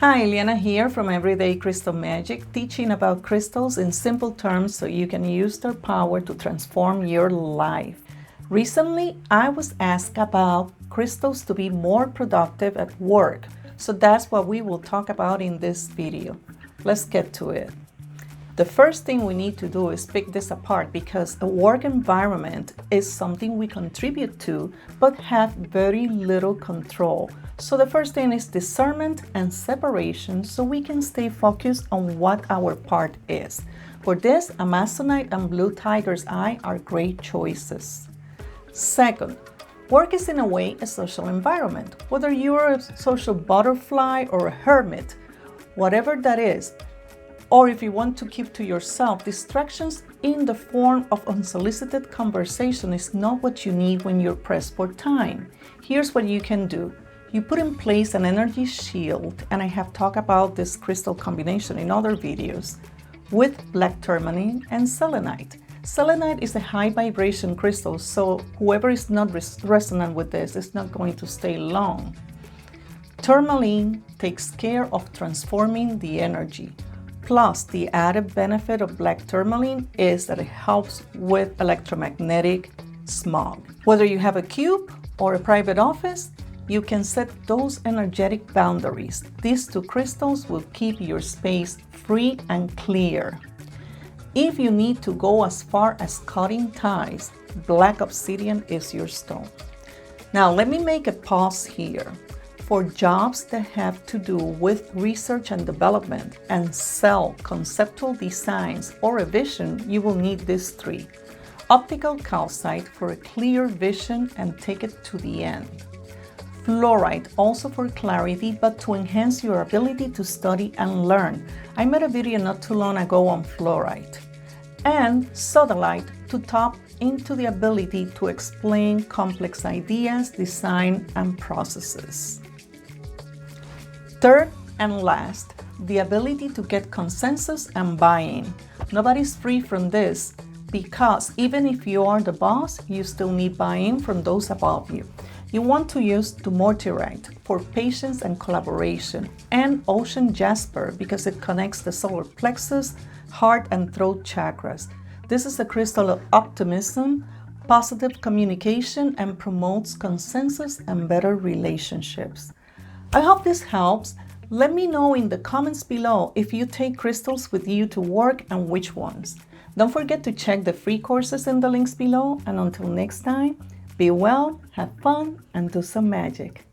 Hi, Eliana here from Everyday Crystal Magic, teaching about crystals in simple terms so you can use their power to transform your life. Recently, I was asked about crystals to be more productive at work, so that's what we will talk about in this video. Let's get to it. The first thing we need to do is pick this apart because a work environment is something we contribute to but have very little control. So the first thing is discernment and separation so we can stay focused on what our part is. For this, Amazonite and Blue Tiger's Eye are great choices. Second, work is in a way a social environment. Whether you're a social butterfly or a hermit, whatever that is, or if you want to keep to yourself, distractions in the form of unsolicited conversation is not what you need when you're pressed for time. Here's what you can do. You put in place an energy shield, and I have talked about this crystal combination in other videos, with black tourmaline and selenite. Selenite is a high vibration crystal, so whoever is not resonant with this is not going to stay long. Tourmaline takes care of transforming the energy. Plus, the added benefit of black tourmaline is that it helps with electromagnetic smog. Whether you have a cube or a private office, you can set those energetic boundaries. These two crystals will keep your space free and clear. If you need to go as far as cutting ties, black obsidian is your stone. Now, let me make a pause here. For jobs that have to do with research and development and sell conceptual designs or a vision, you will need these three. Optical calcite for a clear vision and take it to the end. Fluorite also for clarity, but to enhance your ability to study and learn. I made a video not too long ago on fluorite. And sodalite to tap into the ability to explain complex ideas, design, and processes. Third and last, the ability to get consensus and buy-in. Nobody's free from this because even if you are the boss, you still need buy-in from those above you. You want to use dumortierite for patience and collaboration, and ocean jasper because it connects the solar plexus, heart, and throat chakras. This is a crystal of optimism, positive communication, and promotes consensus and better relationships. I hope this helps. Let me know in the comments below if you take crystals with you to work and which ones. Don't forget to check the free courses in the links below, and until next time, be well, have fun, and do some magic.